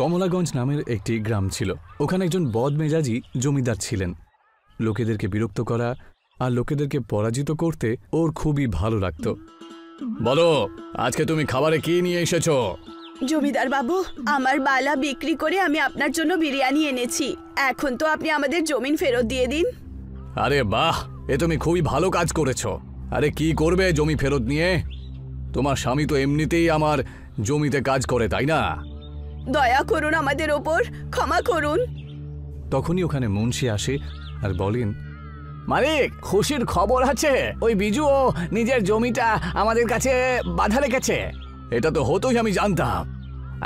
কমলাগঞ্জ নামের একটি গ্রাম ছিল। ওখানে একজন বদমেজাজি জমিদার ছিলেন। লোকেদেরকে বিরক্ত করা আর লোকেদেরকে পরাজিত করতে ওর খুবই ভালো লাগত। বলো, আজকে তুমি খাবারে কি নিয়ে এসেছো? জমিদার বাবু, আমার বালা বিক্রি করে আমি আপনার জন্য বিরিয়ানি এনেছি। এখন তো আপনি আমাদের জমিন ফেরত দিয়ে দিন। আরে বাহ, এ তুমি খুবই ভালো কাজ করেছো। আরে কি করবে জমি ফেরত নিয়ে? তোমার স্বামী তো এমনিতেই আমার জমিতে কাজ করে, তাই না? দয়া করুন আমাদের ওপর, ক্ষমা করুন। তখনই ওখানে মুন্সি আসে আর বলেন, মালিক, খুশির খবর আছে। ওই বিজুও নিজের জমিটা আমাদের কাছে বাঁধা রেখেছে। এটা তো হতোই, আমি জানতাম।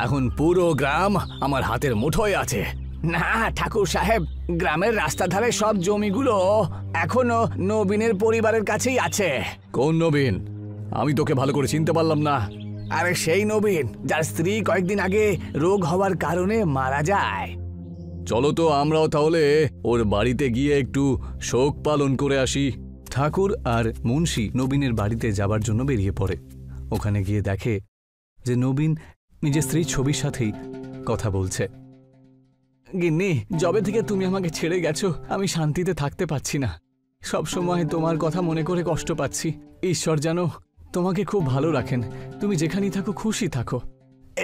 এখন পুরো গ্রাম আমার হাতের মুঠোয় আছে। না ঠাকুর সাহেব, গ্রামের রাস্তা ধারে সব জমিগুলো এখনো নবীনের পরিবারের কাছেই আছে। কোন নবীন? আমি তোকে ভালো করে চিনতে পারলাম না। আরে সেই নবীন যার স্ত্রী কয়েকদিন আগে রোগ হওয়ার কারণে মারা যায়। চলো তো আমরাও তাহলে ওর বাড়িতে গিয়ে একটু শোক পালন করে আসি। ঠাকুর আর মুন্সি নবীনের বাড়িতে যাবার জন্য বেরিয়ে পড়ে। ওখানে গিয়ে দেখে যে নবীন নিজের স্ত্রীর ছবির সাথেই কথা বলছে। গিন্নি, যবে থেকে তুমি আমাকে ছেড়ে গেছো আমি শান্তিতে থাকতে পারছি না। সব সময় তোমার কথা মনে করে কষ্ট পাচ্ছি। ঈশ্বর যেন তোমাকে খুব ভালো রাখেন। তুমি যেখানেই থাকো খুশি থাকো।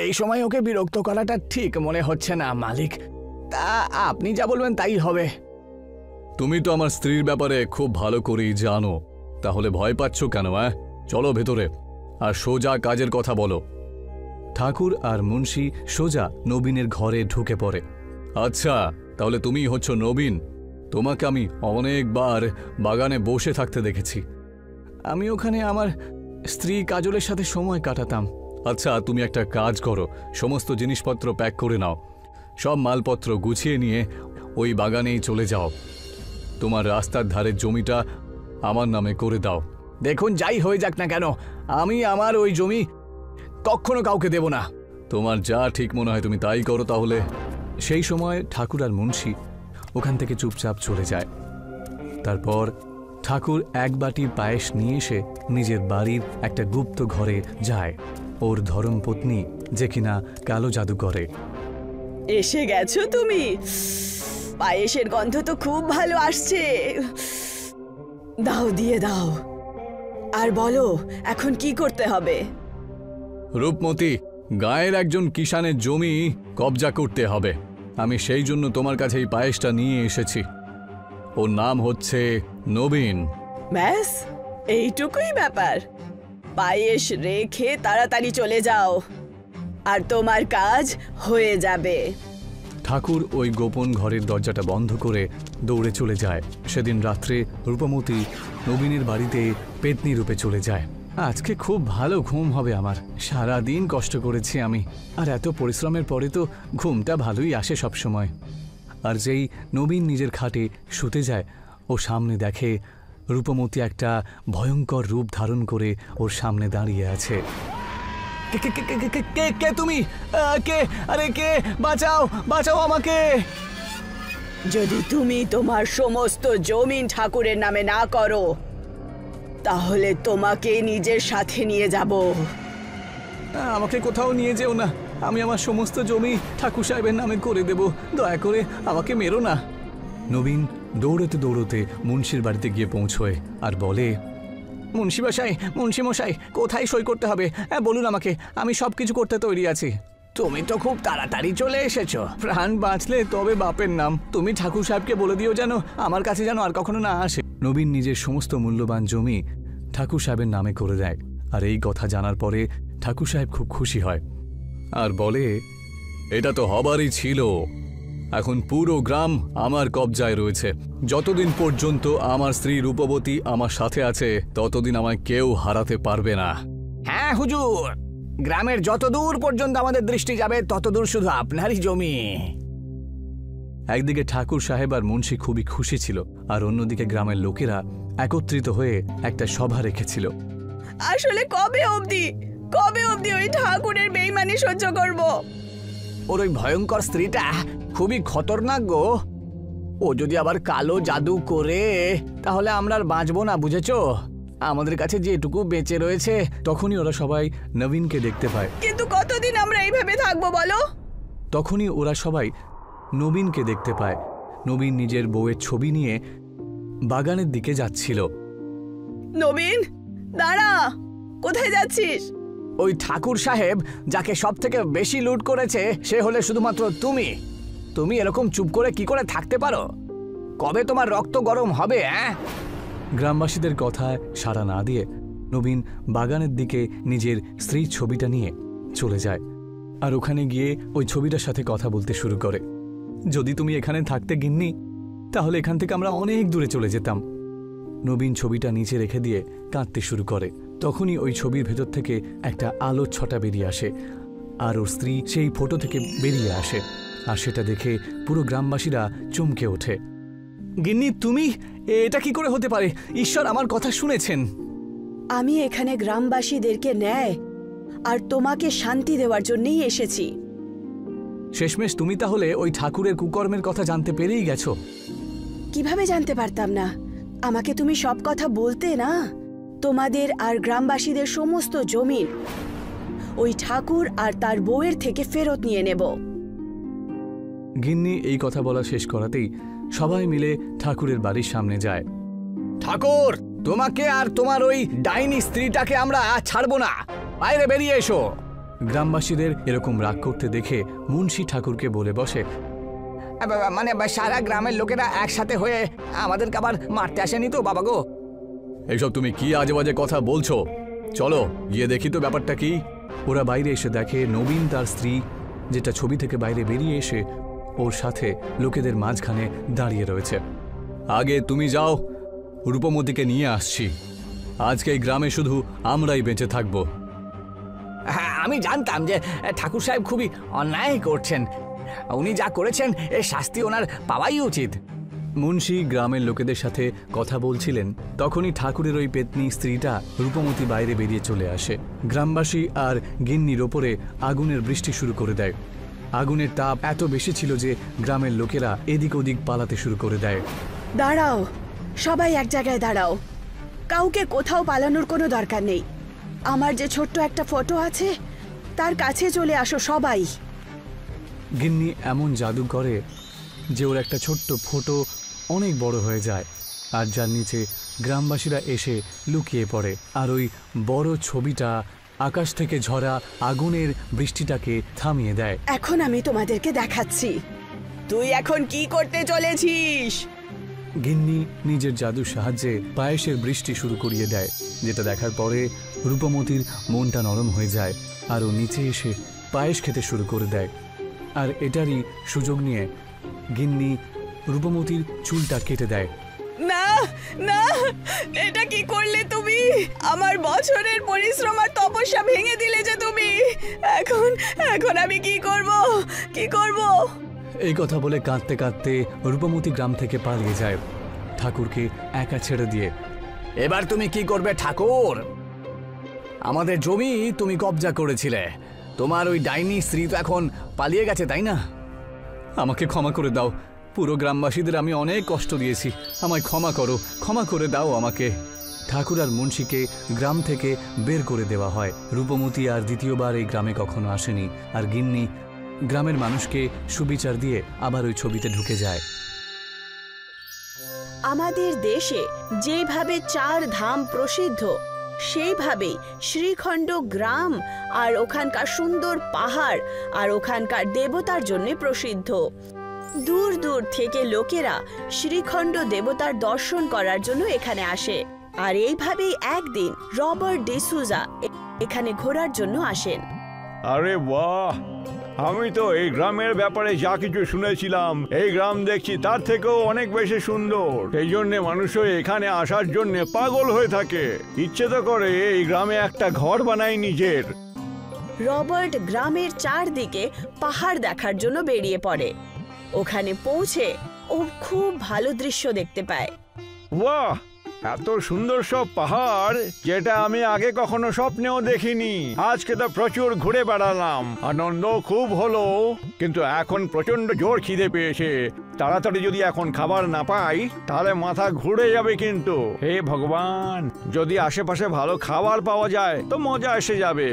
এই সময় ওকে বিরক্ত করাটা ঠিক মনে হচ্ছে না মালিক। তা আপনি যা বলবেন তাই হবে। তুমি তো আমার স্ত্রীর ব্যাপারে খুব ভালো করেই জানো, তাহলে ভয় পাচ্ছ কেন? চলো ভেতরে আর সোজা কাজের কথা বলো। ঠাকুর আর মুন্সি সোজা নবীনের ঘরে ঢুকে পড়ে। আচ্ছা, তাহলে তুমি হচ্ছ নবীন। তোমাকে আমি অনেকবার বাগানে বসে থাকতে দেখেছি। আমি ওখানে আমার স্ত্রী কাজলের সাথে সময় কাটাতাম। আচ্ছা, তুমি একটা কাজ করো, সমস্ত জিনিসপত্র প্যাক করে নাও, সব মালপত্র গুছিয়ে নিয়ে ওই বাগানেই চলে যাও। তোমার রাস্তার ধারের জমিটা আমার নামে করে দাও। দেখুন, যাই হয়ে যাক না কেন, আমি আমার ওই জমি কখনো কাউকে দেব না। তোমার যা ঠিক মনে হয় তুমি তাই করো তাহলে। সেই সময় ঠাকুর আর মুন্সি ওখান থেকে চুপচাপ চলে যায়। তারপর ঠাকুর এক বাটি পায়েস নিয়ে এসে নিজের বাড়ির একটা গুপ্ত ঘরে যায়। ওর ধর্মপত্নী যে কিনা কালো জাদু করে। এসে গেছো তুমি? পায়েসের গন্ধ তো খুব ভালো আসছে। দাও, দিয়ে দাও। আর বলো, এখন কি করতে হবে? রূপমতি, গায়ের একজন কিষানের জমি কবজা করতে হবে। আমি সেই জন্য তোমার কাছে এই পায়েসটা নিয়ে এসেছি। ওর নাম হচ্ছে নবীন। ব্যাস, এইটুকুই ব্যাপার। পায়েস রেখে তাড়াতাড়ি চলে যাও, আর তোমার কাজ হয়ে যাবে। ঠাকুর ওই গোপন ঘরের দরজাটা বন্ধ করে দৌড়ে চলে যায়। সেদিন রাত্রে রূপমতি নবীনের বাড়িতে পেতনি রূপে চলে যায়। আজকে খুব ভালো ঘুম হবে আমার। সারা দিন কষ্ট করেছি আমি, আর এত পরিশ্রমের পরে তো ঘুমটা ভালোই আসে সব সময়। আর যেই নবীন নিজের খাটে শুতে যায়, ও সামনে দেখে রূপমতি একটা ভয়ঙ্কর রূপ ধারণ করে ওর সামনে দাঁড়িয়ে আছে। কে তুমি? কে? আরে কে? বাঁচাও, বাঁচাও আমাকে। যদি তুমি তোমার সমস্ত জমিন ঠাকুরের নামে না করো, তাহলে তোমাকে নিজের সাথে নিয়ে যাব। আমাকে কোথাও নিয়ে যেও না। আমি আমার সমস্ত জমি ঠাকুর সাহেবের নামে করে দেব। দয়া করে আমাকে মেরো না। নবীন দৌড়তে দৌড়তে মুন্সির বাড়িতে গিয়ে পৌঁছয় আর বলে, মুন্সি মশাই, মুন্সি মশাই, কোথায় সই করতে হবে বলুন আমাকে, আমি সব কিছু করতে তৈরি আছি। তুমি তো খুব তাড়াতাড়ি চলে এসেছো। প্রাণ বাঁচলে তবে বাপের নাম। তুমি ঠাকুর সাহেবকে বলে দিও যেন আমার কাছে যেন আর কখনো না আসে। নবীন নিজের সমস্ত মূল্যবান জমি ঠাকুর সাহেবের নামে করে দেয়। আর এই কথা জানার পরে ঠাকুর সাহেব খুব খুশি হয় আর বলে, এটা তো হবারই ছিল। এখন পুরো গ্রাম আমার কবজায় রয়েছে। যতদিন পর্যন্ত আমার স্ত্রী রূপবতী আমার সাথে আছে ততদিন আমায় কেউ হারাতে পারবে না। হ্যাঁ হুজুর, গ্রামের যত দূর পর্যন্ত আমাদের দৃষ্টি যাবে ততদূর শুধু আপনারই জমি। একদিকে ঠাকুর সাহেব আর মুন্সি খুবই খুশি ছিল, আর অন্যদিকে গ্রামের লোকেরা একত্রিত হয়ে একটা সভা রেখেছিল। আসলে কবে অবধি ওই ঠাকুরের বেইমানি সহ্য করব? ওর ওই ভয়ঙ্কর স্ত্রীটা খুবই খতরনাক গো। ও যদি আবার কালো জাদু করে তাহলে আমরা আর বাঁচবো না, বুঝেছো? আমাদের কাছে যেটুকু বেঁচে রয়েছে। তখনই ওরা সবাই নবীনকে দেখতে পায়। কিন্তু কতদিন আমরা এইভাবে থাকবো বলো? তখনই ওরা সবাই নবীনকে দেখতে পায়। নবীন নিজের বউয়ের ছবি নিয়ে বাগানের দিকে যাচ্ছিল। নবীন, দাঁড়া, কোথায় যাচ্ছিস? ওই ঠাকুর সাহেব যাকে সব থেকে বেশি লুট করেছে সে হলে শুধুমাত্র তুমি। তুমি এরকম চুপ করে কি করে থাকতে পারো? কবে তোমার রক্ত গরম হবে? গ্রামবাসীদের কথায় সাড়া না দিয়ে নবীন বাগানের দিকে নিজের স্ত্রীর ছবিটা নিয়ে চলে যায় আর ওখানে গিয়ে ওই ছবিটার সাথে কথা বলতে শুরু করে। যদি তুমি এখানে থাকতে গিন্নি, তাহলে এখান থেকে আমরা অনেক দূরে চলে যেতাম। নবীন ছবিটা নিচে রেখে দিয়ে কাঁদতে শুরু করে। তখনই ওই ছবির ভেতর থেকে একটা আলোর ছটা বেরিয়ে আসে আর ওর স্ত্রী সেই ফটো থেকে বেরিয়ে আসে। আর সেটা দেখে পুরো গ্রামবাসীরা চমকে ওঠে। গিন্নি, তুমি? এটা কি করে হতে পারে? ঈশ্বর আমার কথা শুনেছেন। আমি এখানে গ্রামবাসীদেরকে ন্যায় আর তোমাকে শান্তি দেওয়ার জন্যই এসেছি। শেষমেশ তুমি তাহলে ওই ঠাকুরের কুকর্মের কথা জানতে পেরেই গেছো? কিভাবে জানতে পারতাম না? আমাকে তুমি সব কথা বলতে না। তোমাদের আর গ্রামবাসীদের সমস্ত জমি ওই ঠাকুর আর তার বউয়ের থেকে ফেরত নিয়ে নেব। গিন্নি এই কথা বলা শেষ করাতেই সবাই মিলে ঠাকুরের বাড়ির সামনে যায়। ঠাকুর, তোমাকে আর তোমার ওই ডাইনি স্ত্রীটাকে আমরা ছাড়বো না, বাইরে বেরিয়ে এসো। গ্রামবাসীদের এরকম রাগ করতে দেখে মুন্সি ঠাকুরকে বলে বসে, মানে সারা গ্রামের লোকেরা একসাথে হয়ে আমাদেরকে আবার মারতে আসেনি তো বাবা গো? এইসব তুমি কি আজে বাজে কথা বলছো? চলো গিয়ে দেখি তো ব্যাপারটা কি। ওরা বাইরে এসে দেখে নবীন তার স্ত্রী, যেটা ছবি থেকে বাইরে বেরিয়ে এসে ওর সাথে লোকেদের মাঝখানে দাঁড়িয়ে রয়েছে। আগে তুমি যাও, রূপমতিকে নিয়ে আসছি। আজকে এই গ্রামে শুধু আমরাই বেঁচে থাকব। হ্যাঁ, আমি জানতাম যে ঠাকুর সাহেব খুবই অন্যায় করছেন। উনি যা করেছেন এর শাস্তি ওনার পাওয়াই উচিত। মুন্সি গ্রামের লোকেদের সাথে কথা বলছিলেন, তখনই ঠাকুরের ওই পেতনি স্ত্রীটা রূপমতি বাইরে বেরিয়ে চলে আসে। গ্রামবাসী আর গিন্নির ওপরে আগুনের বৃষ্টি শুরু করে দেয়। আগুনের তাপ এত বেশি ছিল যে গ্রামের লোকেরা এদিক ওদিক পালাতে শুরু করে দেয়। দাঁড়াও, সবাই এক জায়গায় দাঁড়াও। কাউকে কোথাও পালানোর কোনো দরকার নেই। আমার যে ছোট্ট একটা ফটো আছে তার কাছে চলে আসো সবাই। গিন্নি এমন জাদু করে যে ওর একটা ছোট্ট ফটো অনেক বড় হয়ে যায় আর যার নিচে গ্রামবাসীরা এসে লুকিয়ে পড়ে। আর ওই বড় ছবিটা আকাশ থেকে ঝরা আগুনের বৃষ্টিটাকে থামিয়ে দেয়। এখন আমি তোমাদেরকে দেখাচ্ছি তুই এখন কি করতে চলেছিস। গিন্নি নিজের জাদুর সাহায্যে পায়েসের বৃষ্টি শুরু করিয়ে দেয়, যেটা দেখার পরে রূপমতির মনটা নরম হয়ে যায় আর ও নিচে এসে পায়েস খেতে শুরু করে দেয়। আর এটারই সুযোগ নিয়ে গিন্নি রূপমতির চুলটা কেটে দেয়। না না, এটা কি করলে তুমি? আমার বছরের পরিশ্রম আর তপস্যা ভেঙে দিলে যে তুমি। এখন আমি কি করব? এই কথা বলে কাঁদতে কাঁদতে রূপমতি গ্রাম থেকে পালিয়ে যায়, ঠাকুরকে একা ছেড়ে দিয়ে। এবার তুমি কি করবে ঠাকুর? আমাদের জমি তুমি কবজা করেছিলে, তোমার ওই ডাইনি স্ত্রী তো এখন পালিয়ে গেছে, তাই না? আমাকে ক্ষমা করে দাও। পুরো গ্রামবাসীদের আমি অনেক কষ্ট দিয়েছি, আমায় ক্ষমা করে দাও আমাকে। ঠাকুর আর মুন্সিকে গ্রাম থেকে বের করে দেওয়া হয়। রূপমতি আর দ্বিতীয়বার এই গ্রামে কখনো আসেনি আর গিন্নি গ্রামের মানুষকে সুবিচার দিয়ে আবার ওই ছবিতে ঢুকে যায়। আমাদের দেশে যেভাবে 4 ধাম প্রসিদ্ধ, সেইভাবেই শ্রীখণ্ড গ্রাম আর ওখানকার সুন্দর পাহাড় আর ওখানকার দেবতার জন্য প্রসিদ্ধ। দূর দূর থেকে লোকেরা শ্রীখণ্ড দেবতার দর্শন করার জন্য এখানে আসে। আর এইভাবেই একদিন রবার্ট ডিসুজা এখানে ঘোরার জন্য আসেন। আরে বাহ, আমি তো এই গ্রামের ব্যাপারে যা কিছু শুনেছিলাম, এই গ্রাম দেখছি তার থেকেও অনেক বেশি সুন্দর। সেই জন্য মানুষও এখানে আসার জন্য পাগল হয়ে থাকে, ইচ্ছে তো করে এই গ্রামে একটা ঘর বানাই নিজের। রবার্ট গ্রামের চারদিকে পাহাড় দেখার জন্য বেরিয়ে পড়ে। ওখানে পৌঁছে ও খুব ভালো দৃশ্য দেখতে পায়। বাহ, এত সুন্দর সব পাহাড় যেটা আমি আগে কখনো স্বপ্নেও দেখিনি। আজকে তো প্রচুর ঘুরে বেড়ালাম, আনন্দ খুব হলো, কিন্তু এখন প্রচন্ড জোর খিদে পেয়েছে। তাড়াতাড়ি যদি এখন খাবার না পাই তাহলে মাথা ঘুরে যাবে। কিন্তু হে ভগবান, যদি আশেপাশে ভালো খাবার পাওয়া যায় তো মজা এসে যাবে।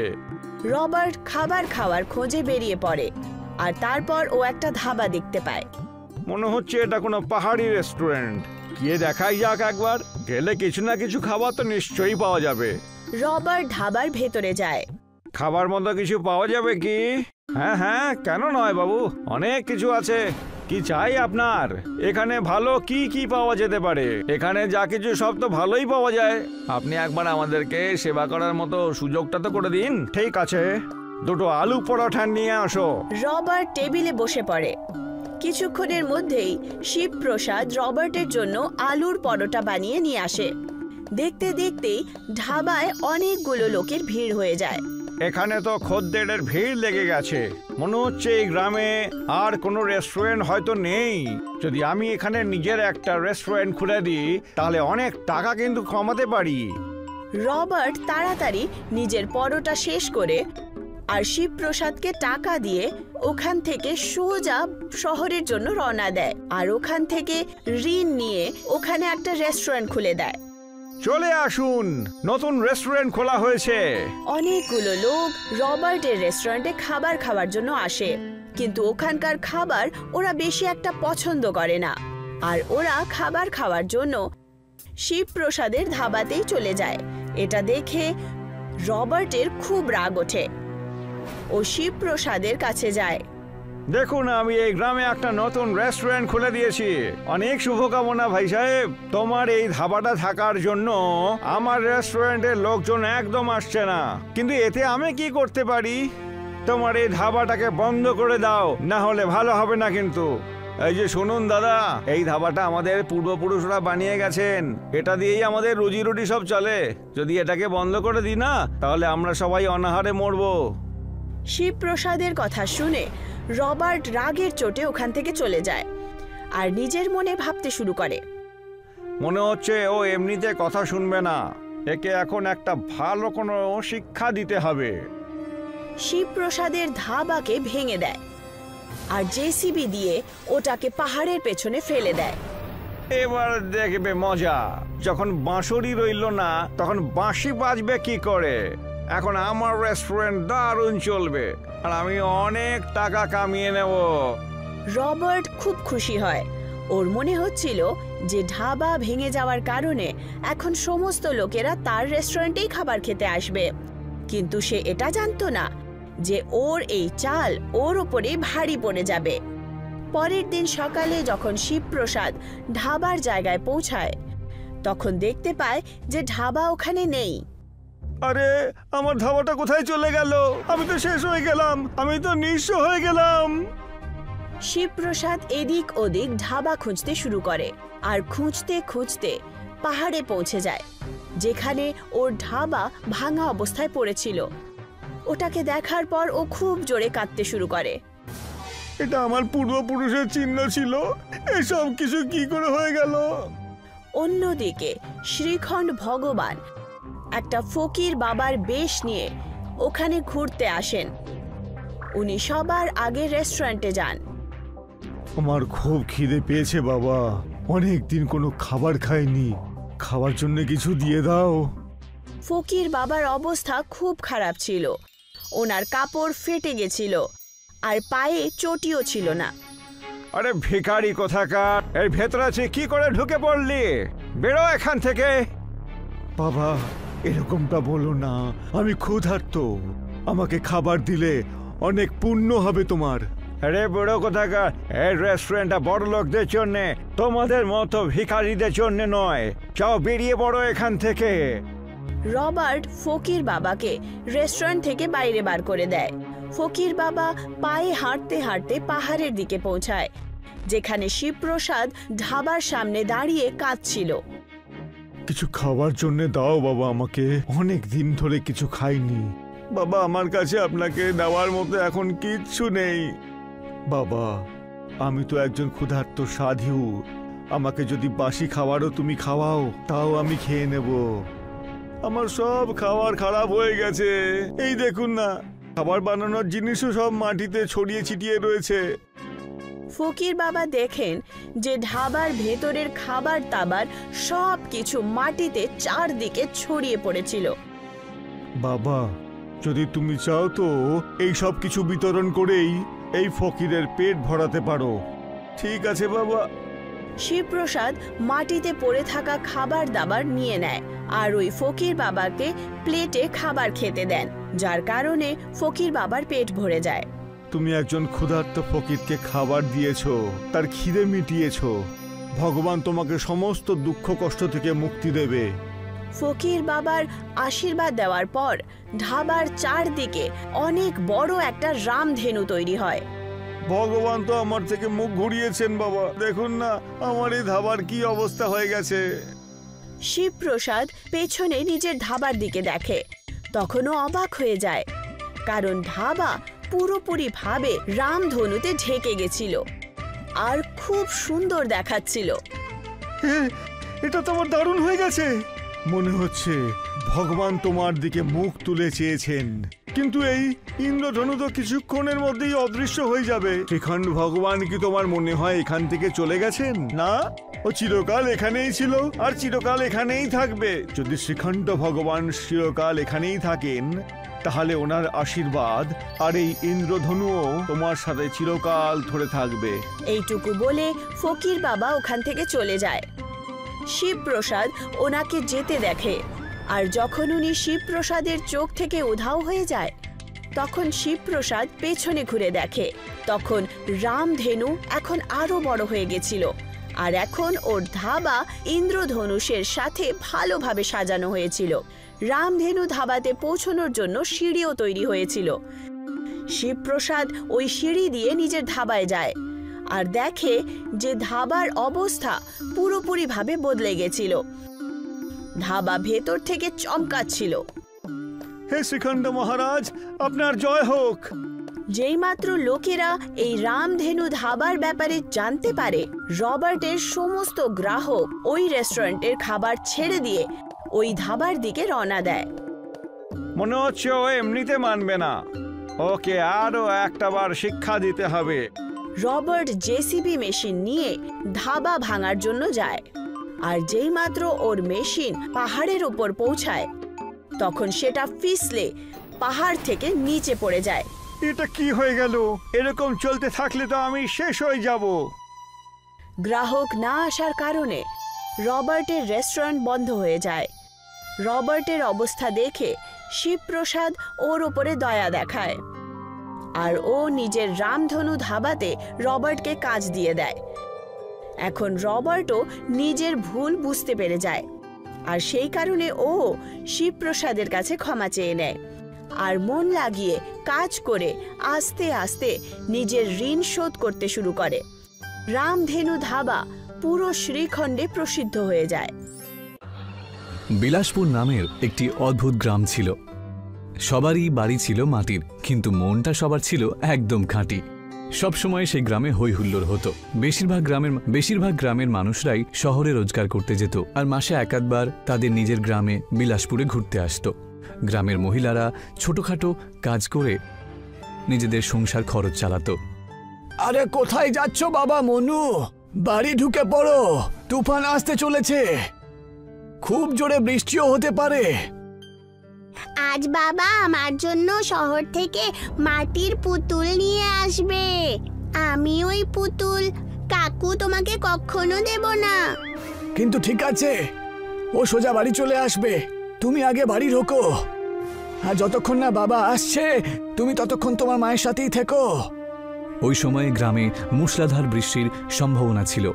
রবার্ট খাবার খাওয়ার খোঁজে বেরিয়ে পড়ে। আর তারপর ও একটা ধাবা দেখতে পায়। মনে হচ্ছে এটা কোনো পাহাড়ি রেস্টুরেন্ট। গিয়ে দেখাই যাক একবার, গেলে কিছু না কিছু খাবার তো নিশ্চয়ই পাওয়া যাবে। রবার্ট ধাবার ভেতরে যায়। খাবার মতো কিছু পাওয়া যাবে কি? হ্যাঁ হ্যাঁ, কেন নয় বাবু, অনেক কিছু আছে। কি চাই আপনার? এখানে ভালো কি কি পাওয়া যেতে পারে? এখানে যা কিছু সব তো ভালোই পাওয়া যায়। আপনি একবার আমাদেরকে সেবা করার মতো সুযোগটা তো করে দিন। ঠিক আছে, দুটো আলু পরোটা নিয়ে আসো। রবার্ট টেবিলে বসে পড়ে। কিছুক্ষণের মধ্যেই শিবপ্রসাদ রবার্টের জন্য আলুর পরোটা বানিয়ে নিয়ে আসে। দেখতে দেখতেই ধাবায় অনেকগুলো লোকের ভিড় হয়ে যায়। এখানে তো খদ্দেরের ভিড় লেগে গেছে। মনে হচ্ছে এই গ্রামে আর কোনো রেস্টুরেন্ট হয়তো নেই। যদি আমি এখানে নিজের একটা রেস্টুরেন্ট খুলে দিই তাহলে অনেক টাকা কিন্তু কমাতে পারি। রবার্ট তাড়াতাড়ি নিজের পরোটা শেষ করে আর শিবপ্রসাদকে টাকা দিয়ে ওখান থেকে সোজা শহরের জন্য রওনা দেয়। আর ওখান থেকে ঋণ নিয়ে ওখানে একটা রেস্টুরেন্ট খুলে দেয়। চলে আসুন, নতুন রেস্টুরেন্ট খোলা হয়েছে। অনেকগুলো লোক রবার্টের রেস্টুরেন্টে খাবার খাওয়ার জন্য আসে, কিন্তু ওখানকার খাবার ওরা বেশি একটা পছন্দ করে না। আর ওরা খাবার খাওয়ার জন্য শিবপ্রসাদের ধাবাতেই চলে যায়। এটা দেখে রবার্টের খুব রাগ ওঠে। ও শিবপ্রসাদের কাছে যায়। দেখুন, আমি এই গ্রামে একটা নতুন রেস্টুরেন্ট খুলে দিয়েছি। অনেক শুভকামনা ভাই সাহেব। তোমার এই ধাবাটা থাকার জন্য আমার রেস্টুরেন্টের লোকজন একদম আসছে না, কিন্তু এতে আমি কি করতে পারি? তোমার এই ধাবাটাকে বন্ধ করে দাও, না হলে ভালো হবে না। কিন্তু এই যে শুনুন দাদা, এই ধাবাটা আমাদের পূর্বপুরুষরা বানিয়ে গেছেন। এটা দিয়েই আমাদের রুজি রুটি সব চলে। যদি এটাকে বন্ধ করে দিই না, তাহলে আমরা সবাই অনাহারে মরবো। শিবপ্রসাদের কথা শুনে রবার্ট রাগের চোটে ওখান থেকে চলে যায় আর নিজের মনে ভাবতে শুরু করে। মনে হচ্ছে ও এমনিতে কথা শুনবে না। একে এখন একটা ভালো কোনো শিক্ষা দিতে হবে। শিবপ্রসাদের ধাবাকে ভেঙে দেয় আর জেসিবি দিয়ে ওটাকে পাহাড়ের পেছনে ফেলে দেয়। এবার দেখবে মজা। যখন বাঁশরি রইল না, তখন বাঁশি বাজবে কি করে? এখন আমার রেস্টুরেন্ট দারুণ চলবে আর আমি অনেক টাকা কামিয়ে নেব। রবার্ট খুব খুশি হয়। ওর মনে হচ্ছিল যে ধাবা ভেঙে যাওয়ার কারণে এখন সমস্ত লোকেরা তার রেস্টুরেন্টেই খাবার খেতে আসবে, কিন্তু সে এটা জানতো না যে ওর এই চাল ওর ওপরে ভারী পড়ে যাবে। পরের দিন সকালে যখন শিবপ্রসাদ ধাবার জায়গায় পৌঁছায়, তখন দেখতে পায় যে ধাবা ওখানে নেই। আরে, আমার ধাবাটা কোথায় চলে গেল? আমি তো শেষ হয়ে গেলাম, আমি তো নিঃস্ব হয়ে গেলাম। শিবপ্রসাদ এদিক ওদিক ধাবা খুঁজতে শুরু করে আর খুঁজতে খুঁজতে পাহাড়ে পৌঁছে যায়, যেখানে ওর ধাবা ভাঙা অবস্থায় পড়েছিল। ওটাকে দেখার পর ও খুব জোরে কাঁদতে শুরু করে। এটা আমার পূর্বপুরুষের চিহ্ন ছিল, এসব কিছু কি করে হয়ে গেল? অন্যদিকে শ্রীখণ্ড ভগবান একটা ফকির বাবার বেশ নিয়ে ওখানে ঘুরতে আসেন। উনি সবার আগে রেস্টুরেন্টে যান। আমার খুব খিদে পেয়েছে বাবা, অনেক দিন কোনো খাবার খাইনি, খাওয়ার জন্য কিছু দিয়ে দাও। ফকির বাবার অবস্থা খুব খারাপ ছিল। ওনার কাপড় ফেটে গেছিল আর পায়ে চটিও ছিল না। আরে ভিখারি কোথাকার, এই ভেতরে আছে কি করে ঢুকে পড়লি? বেরো এখান থেকে। বাবা, এরকমটা বলো না, আমি ক্ষুধার্ত। আমাকে খাবার দিলে অনেক পুণ্য হবে তোমার। আরে বড় কোথাকার, এই রেস্টুরেন্টটা বড় লোকদের জন্য, তোমাদের মতো ভিখারিদের জন্য নয়। যাও, বেরিয়ে পড়ো এখান থেকে। রবার্ট ফকির বাবাকে রেস্টুরেন্ট থেকে বাইরে বার করে দেয়। ফকির বাবা পায়ে হাঁটতে হাঁটতে পাহাড়ের দিকে পৌঁছায়, যেখানে শিবপ্রসাদ ধাবার সামনে দাঁড়িয়ে কাঁদছিল। কিছু খাওয়ার জন্য দাও বাবা আমাকে, অনেক দিন ধরে কিছু খাইনি। বাবা, আমার কাছে আপনাকে দেওয়ার মতো এখন কিচ্ছু নেই। বাবা, আমি তো একজন ক্ষুধার্ত সাধু। আমাকে যদি বাসি খাবারও তুমি খাওয়াও, তাও আমি খেয়ে নেব। আমার সব খাবার খারাপ হয়ে গেছে। এই দেখুন না, খাবার বানানোর জিনিসও সব মাটিতে ছড়িয়ে ছিটিয়ে রয়েছে। ফকির বাবা দেখেন যে ধাবার ভেতরের খাবার দাবার সব কিছু মাটিতে চারদিকে ছড়িয়ে পড়েছিল। বাবা, যদি তুমি চাও তো এই সব কিছু বিতরণ করেই এই ফকিরের পেট ভরাতে পারো। ঠিক আছে বাবা। শিবপ্রসাদ মাটিতে পড়ে থাকা খাবার দাবার নিয়ে নেয় আর ওই ফকির বাবাকে প্লেটে খাবার খেতে দেন, যার কারণে ফকির বাবার পেট ভরে যায়। তুমি একজন ক্ষুধার্ত ফকিরকে খাবার দিয়েছো, তার খিদে মিটিয়েছো। ভগবান তোমাকে সমস্ত দুঃখ কষ্ট থেকে মুক্তি দেবে। ফকির বাবার আশীর্বাদ দেওয়ার পর ধাবার চারদিকে অনেক বড় একটা রামধেনু তৈরি হয়। ভগবান তো আমার থেকে মুখ ঘুরিয়েছেন বাবা, দেখুন না আমার এই ধাবার কি অবস্থা হয়ে গেছে। শিবপ্রসাদ পেছনে নিজের ধাবার দিকে দেখে, তখনও অবাক হয়ে যায়, কারণ ধাবা পুরোপুরিভাবে রামধনুতে ঢেকে গেছিল আর খুব সুন্দর দেখাচ্ছিল। এটা তো আমার দারুণ হয়ে গেছে। মনে হচ্ছে ভগবান তোমার দিকে মুখ তুলে চেয়েছেন, কিন্তু এই ইন্দ্রধনু তো কিছুক্ষণের মধ্যেই অদৃশ্য হয়ে যাবে। শ্রীখণ্ড ভগবান কি তোমার মনে হয় এখান থেকে চলে গেছেন? না, ও চিরকাল এখানেই ছিল আর চিরকাল এখানেই থাকবে। যদি শ্রীখণ্ড ভগবান চিরকাল এখানেই থাকেন, তাহলে ওনার আশীর্বাদ আর এই ইন্দ্রধনুও তোমার সাথে চিরকাল ধরে থাকবে। এইটুকু বলে ফকির বাবা ওখান থেকে চলে যায়। শিবপ্রসাদ ওনাকে যেতে দেখে, আর যখন উনি শিবপ্রসাদের চোখ থেকে উধাও হয়ে যায়, তখন শিবপ্রসাদ পেছনে ঘুরে দেখে, তখন রামধেনু এখন আরো বড় হয়ে গেছিল আর এখন ওর ধাবা ইন্দ্রধনুষের সাথে ভালোভাবে সাজানো হয়েছিল। রামধেনু ধাবাতে পৌঁছানোর জন্য সিঁড়িও তৈরি হয়েছিল। শিবপ্রসাদ ওই সিঁড়ি দিয়ে নিজের ধাবায় যায় আর দেখে যে ধাবার অবস্থা পুরোপুরিভাবে বদলে গেছিল। ধাবা ভেতর থেকে চমকাচ্ছিল। হে শ্রীখণ্ড মহারাজ, আপনার জয় হোক। যেইমাত্র লোকেরা এই রামধেনু ধাবার ব্যাপারে জানতে পারে, রবার্টের সমস্ত গ্রাহক ওই রেস্টুরেন্টের খাবার ছেড়ে দিয়ে ওই ধাবার দিকে রওনা দেয়। মনে হচ্ছে ও এমনিতে মানবে না, ওকে আরো একটাবার শিক্ষা দিতে হবে। রবার্ট জেসিবি মেশিন নিয়ে ধাবা ভাঙার জন্য যায়, আর যেইমাত্র ওর মেশিন পাহাড়ের উপর পৌঁছায়, তখন সেটা ফিসলে পাহাড় থেকে নিচে পড়ে যায়। এটা কি হয়ে গেল? এরকম চলতে থাকলে তো আমি শেষ হয়ে যাব। গ্রাহক না আসার কারণে রবার্টের রেস্টুরেন্ট বন্ধ হয়ে যায়। রবার্টের অবস্থা দেখে শিবপ্রসাদ ওর উপরে দয়া দেখায়, আর ও নিজের রামধনু ধাবাতে রবার্টকে কাজ দিয়ে দেয়। এখন রবার্টও নিজের ভুল বুঝতে পেরে যায়, আর সেই কারণে ও শিবপ্রসাদের কাছে ক্ষমা চেয়ে নেয় আর মন লাগিয়ে কাজ করে আস্তে আস্তে নিজের ঋণ শোধ করতে শুরু করে। রামধেনু ধাবা পুরো শ্রীখণ্ডে প্রসিদ্ধ হয়ে যায়। বিলাসপুর নামের একটি অদ্ভুত গ্রাম ছিল। সবারই বাড়ি ছিল মাটির, কিন্তু মনটা সবার ছিল একদম খাঁটি। সবসময় সেই গ্রামে হই হুল্লোড় হতো। বেশিরভাগ গ্রামের মানুষরাই শহরে রোজগার করতে যেত, আর মাসে একাধবার তাদের নিজের গ্রামে বিলাসপুরে ঘুরতে আসতো। গ্রামের মহিলারা ছোটখাটো কাজ করে নিজেদের সংসার খরচ চালাতো। আরে কোথায় যাচ্ছ বাবা মনু? বাড়ি ঢুকে পড়ো, তুফান আসতে চলেছে, খুব জোরে বৃষ্টিও হতে পারে। আজ বাবা আমার জন্য শহর থেকে মাটির পুতুল নিয়ে আসবে। আমি ওই পুতুল কাকু তোমাকে কখনো দেব না। কিন্তু ঠিক আছে, ও সোজা বাড়ি চলে আসবে, তুমি আগে বাড়ি ঢোকো, আর যতক্ষণ না বাবা আসছে তুমি ততক্ষণ তোমার মায়ের সাথেই থেকো। ওই সময় গ্রামে মুষলধার বৃষ্টির সম্ভাবনা ছিল।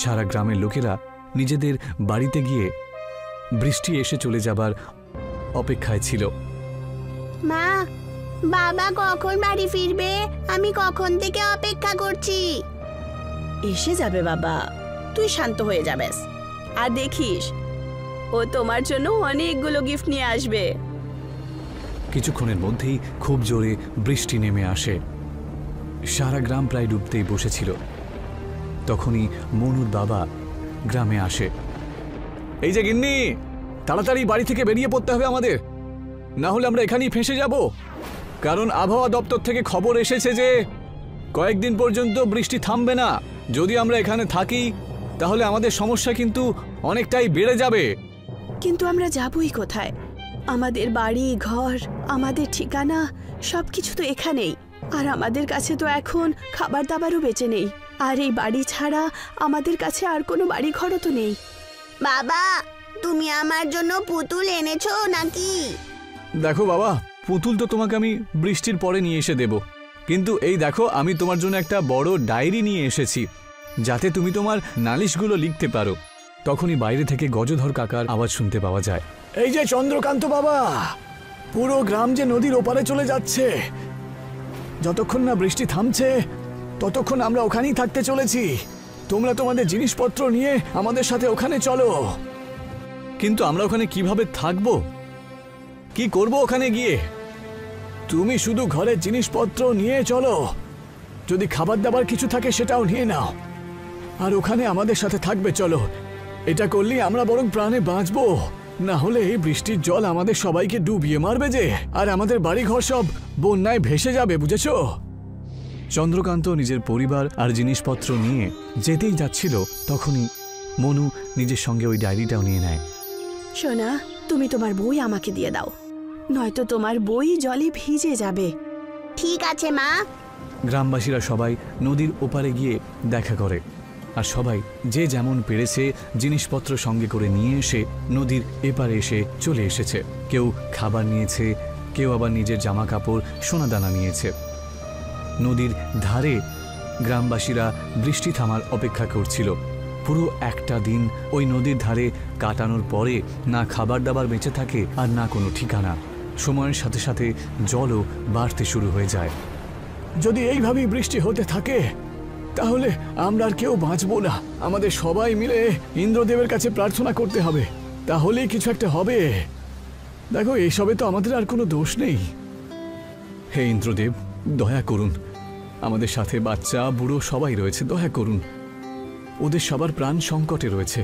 সারা গ্রামের লোকেরা নিজেদের বাড়িতে গিয়ে বৃষ্টি এসে চলে যাবার অপেক্ষায় ছিল। মা, বাবা কখন বাড়ি ফিরবে? আমি কখন থেকে অপেক্ষা করছি। এসে যাবে বাবা, তুই শান্ত হয়ে যাবেস, আর দেখিস ও তোমার জন্য অনেকগুলো গিফট নিয়ে আসবে। কিছুক্ষণের মধ্যেই খুব জোরে বৃষ্টি নেমে আসে। সারা গ্রাম প্রায় ডুবতেই বসেছিল। তখনই মনুর বাবা গ্রামে আসে। এই যে গিন্নি, তাড়াতাড়ি বাড়ি থেকে বেরিয়ে পড়তে হবে আমাদের, না হলে আমরা এখানেই ফেঁসে যাব। কারণ আবহাওয়া দপ্তর থেকে খবর এসেছে যে কয়েকদিন পর্যন্ত বৃষ্টি থামবে না। যদি আমরা এখানে থাকি তাহলে আমাদের সমস্যা কিন্তু অনেকটাই বেড়ে যাবে। কিন্তু আমরা যাবই কোথায়? আমাদের বাড়ি ঘর, আমাদের ঠিকানা সবকিছু তো এখানেই। আর আমাদের কাছে তো এখন খাবার দাবারও বেঁচে নেই। আর এই বাড়ি ছাড়া আমাদের কাছে আর কোনো বাড়ি ঘরও তো নেই। বাবা, তুমি আমার জন্য পুতুল এনেছো নাকি? দেখো বাবা, পুতুল তো তোমাকে আমি বৃষ্টির পরে নিয়ে এসে দেব, কিন্তু এই দেখো আমি তোমার জন্য একটা বড় ডায়েরি নিয়ে এসেছি, যাতে তুমি তোমার নালিশগুলো লিখতে পারো। তখনই বাইরে থেকে গজধর কাকার আওয়াজ শুনতে পাওয়া যায়। এই যে চন্দ্রকান্ত বাবা, পুরো গ্রাম যে নদীর ওপারে চলে যাচ্ছে। যতক্ষণ না বৃষ্টি থামছে ততক্ষণ আমরা ওখানেই থাকতে চলেছি। তোমরা তোমাদের জিনিসপত্র নিয়ে আমাদের সাথে ওখানে চলো। কিন্তু আমরা ওখানে কিভাবে থাকবো, কি করব ওখানে গিয়ে? তুমি শুধু ঘরের জিনিসপত্র নিয়ে চলো, যদি খাবার দাবার কিছু থাকে সেটাও নিয়ে নাও, আর ওখানে আমাদের সাথে থাকবে। চলো, এটা করলেই আমরা বরং প্রাণে বাঁচবো। না হলে এই বৃষ্টির জল আমাদের সবাইকে ডুবিয়ে মারবে যে, আর আমাদের বাড়িঘর সব বন্যায় ভেসে যাবে, বুঝেছো? চন্দ্রকান্ত নিজের পরিবার আর জিনিসপত্র নিয়ে যেতেই যাচ্ছিল, তখনই মনু নিজের সঙ্গে ওই ডায়েরিটাও নিয়ে নেয়। সোনা, তুমি তোমার বই আমাকে দিয়ে দাও, নয়তো তোমার বই জলে ভিজে যাবে। ঠিক আছে মা। গ্রামবাসীরা সবাই নদীর ওপারে গিয়ে দেখা করে, আর সবাই যে যেমন পেরেছে জিনিসপত্র সঙ্গে করে নিয়ে এসে নদীর এপারে এসে চলে এসেছে। কেউ খাবার নিয়েছে, কেউ আবার নিজের জামা কাপড় সোনাদানা নিয়েছে। নদীর ধারে গ্রামবাসীরা বৃষ্টি থামার অপেক্ষা করছিল। পুরো একটা দিন ওই নদীর ধারে কাটানোর পরে না খাবার দাবার বেঁচে থাকে আর না কোনো ঠিকানা। সময়ের সাথে সাথে জলও বাড়তে শুরু হয়ে যায়। যদি এইভাবেই বৃষ্টি হতে থাকে তাহলে আমরা আর কেউ বাঁচবো না। আমাদের সবাই মিলে ইন্দ্রদেবের কাছে প্রার্থনা করতে হবে, তাহলেই কিছু একটা হবে। দেখো, এইসবে তো আমাদের আর কোনো দোষ নেই। হে ইন্দ্রদেব, দয়া করুন, আমাদের সাথে বাচ্চা বুড়ো সবাই রয়েছে, দয়া করুন। ওদের সবার প্রাণ সংকটে রয়েছে।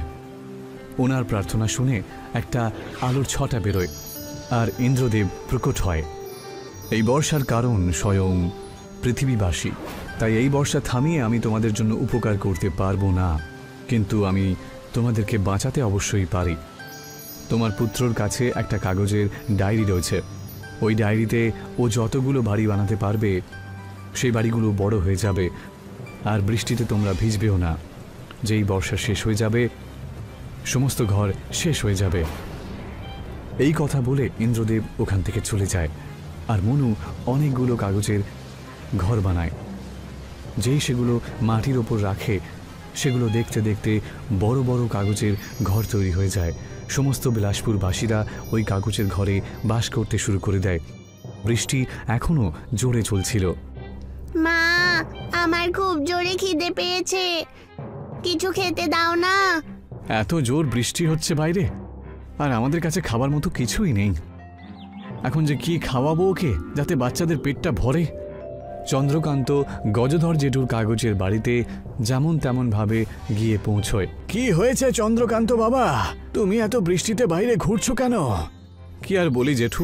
ওনার প্রার্থনা শুনে একটা আলোর ছটা বেরোয়, আর ইন্দ্রদেব প্রকট হয়। এই বর্ষার কারণ স্বয়ং পৃথিবীবাসী, তাই এই বর্ষা থামিয়ে আমি তোমাদের জন্য উপকার করতে পারবো না, কিন্তু আমি তোমাদেরকে বাঁচাতে অবশ্যই পারি। তোমার পুত্রর কাছে একটা কাগজের ডায়েরি রয়েছে। ওই ডায়েরিতে ও যতগুলো বাড়ি বানাতে পারবে সেই বাড়িগুলো বড় হয়ে যাবে, আর বৃষ্টিতে তোমরা ভিজবেও না। যেই বর্ষা শেষ হয়ে যাবে সমস্ত ঘর শেষ হয়ে যাবে। এই কথা বলে ইন্দ্রদেব ওখান থেকে চলে যায়, আর মনু অনেকগুলো কাগজের ঘর বানায়। যেই সেগুলো মাটির ওপর রাখে, সেগুলো দেখতে দেখতে বড় বড় কাগজের ঘর তৈরি হয়ে যায়। সমস্ত বিলাসপুরবাসীরা ওই কাগজের ঘরে বাস করতে শুরু করে দেয়। বৃষ্টি এখনো জোরে চলছিল। মা, আমার খুব জোরে খিদে পেয়েছে, কিছু খেতে দাও না। এত জোর বৃষ্টি হচ্ছে বাইরে, আর আমাদের কাছে খাবার মতো কিছুই নেই। এখন যে কি খাওয়াবো ওকে, যাতে বাচ্চাদের পেটটা ভরে? চন্দ্রকান্ত গজধর জেঠুর কাগজের বাড়িতে যেমন তেমন ভাবে গিয়ে পৌঁছয়। কি হয়েছে চন্দ্রকান্ত বাবা, তুমি এত বৃষ্টিতে বাইরে ঘুরছো কেন? কি আর বলি জেঠু,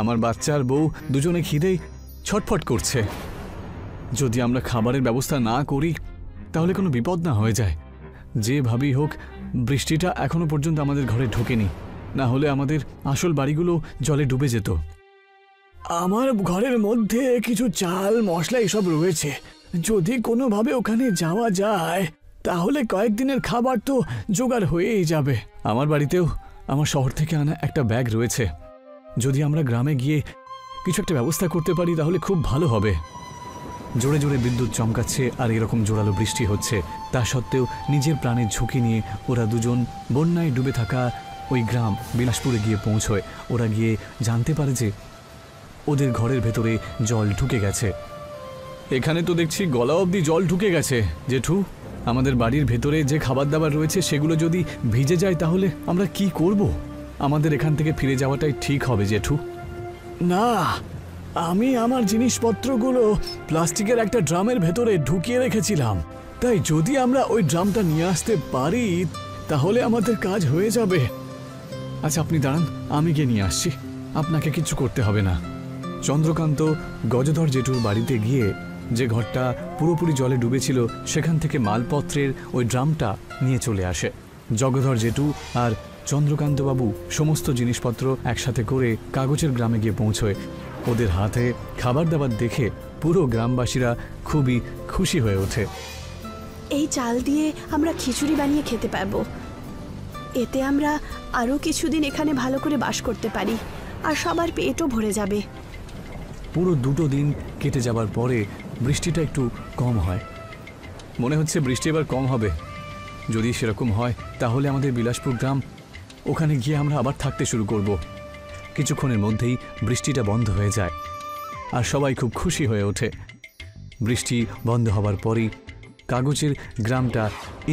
আমার বাচ্চার বউ দুজনে খিদেই ছটফট করছে। যদি আমরা খাবারের ব্যবস্থা না করি তাহলে কোনো বিপদ না হয়ে যায়। যেভাবেই হোক বৃষ্টিটা এখনো পর্যন্ত আমাদের ঘরে ঢোকেনি, না হলে আমাদের আসল বাড়িগুলো জলে ডুবে যেত। আমার ঘরের মধ্যে কিছু চাল মশলা এসব রয়েছে, যদি কোনোভাবে ওখানে যাওয়া যায় তাহলে কয়েকদিনের খাবার তো জোগাড় হয়েই যাবে। আমার বাড়িতেও আমার শহর থেকে আনা একটা ব্যাগ রয়েছে, যদি আমরা গ্রামে গিয়ে কিছু একটা ব্যবস্থা করতে পারি তাহলে খুব ভালো হবে। জোরে জোরে বিদ্যুৎ চমকাচ্ছে আর এরকম জোরালো বৃষ্টি হচ্ছে, তা সত্ত্বেও নিজের প্রাণের ঝুঁকি নিয়ে ওরা দুজন বন্যায় ডুবে থাকা ওই গ্রাম বিলাসপুরে গিয়ে পৌঁছয়। ওরা গিয়ে জানতে পারে যে ওদের ঘরের ভেতরে জল ঢুকে গেছে। এখানে তো দেখছি গলা অবধি জল ঢুকে গেছে জেঠু। আমাদের বাড়ির ভেতরে যে খাবার দাবার রয়েছে সেগুলো যদি ভিজে যায় তাহলে আমরা কি করব? আমাদের এখান থেকে ফিরে যাওয়াটাই ঠিক হবে জেঠু। না, আমি আমার জিনিসপত্রগুলো প্লাস্টিকের একটা ড্রামের ভেতরে ঢুকিয়ে রেখেছিলাম, তাই যদি আমরা ওই ড্রামটা নিয়ে আসতে পারি তাহলে আমাদের কাজ হয়ে যাবে। আচ্ছা আপনি দাঁড়ান, আমি গিয়ে নিয়ে আসছি, আপনাকে কিছু করতে হবে না। চন্দ্রকান্ত গজধর জেঠুর বাড়িতে গিয়ে যে ঘরটা পুরোপুরি জলে ডুবেছিল সেখান থেকে মালপত্রের ওই ড্রামটা নিয়ে চলে আসে। জগধর জেঠু আর চন্দ্রকান্তবাবু সমস্ত জিনিসপত্র একসাথে করে কাগজের গ্রামে গিয়ে পৌঁছয়। ওদের হাতে খাবার দাবার দেখে পুরো গ্রামবাসীরা খুবই খুশি হয়ে ওঠে। এই চাল দিয়ে আমরা খিচুড়ি বানিয়ে খেতে পারবো। এতে আমরা আরও কিছুদিন এখানে ভালো করে বাস করতে পারি, আর সবার পেটও ভরে যাবে। পুরো 2 দিন কেটে যাবার পরে বৃষ্টিটা একটু কম হয়। মনে হচ্ছে বৃষ্টি এবার কম হবে। যদি সেরকম হয় তাহলে আমাদের বিলাসপুর গ্রাম, ওখানে গিয়ে আমরা আবার থাকতে শুরু করব। কিছুক্ষণের মধ্যেই বৃষ্টিটা বন্ধ হয়ে যায় আর সবাই খুব খুশি হয়ে ওঠে। বৃষ্টি বন্ধ হবার পরই কাগজের গ্রামটা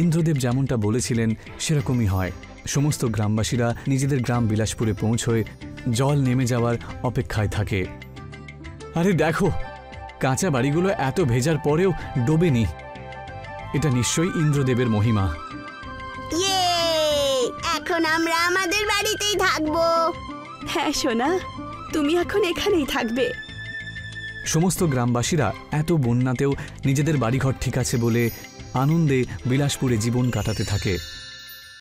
ইন্দ্রদেব যেমনটা বলেছিলেন সেরকমই হয়। সমস্ত গ্রামবাসীরা নিজেদের গ্রাম বিলাসপুরে পৌঁছয় জল নেমে যাওয়ার অপেক্ষায় থাকে। আরে দেখো, কাঁচা বাড়িগুলো এত ভেজার পরেও ডোবেনি। এটা নিশ্চয়ই ইন্দ্রদেবের মহিমা। ইয়ে, এখন আমরা আমাদের বাড়িতেই থাকবো। হ্যাঁ সোনা, তুমি এখন এখানেই থাকবে। সমস্ত গ্রামবাসীরা এত বন্যাতেও নিজেদের বাড়িঘর ঠিক আছে বলে আনন্দে বিলাসপুরে জীবন কাটাতে থাকে।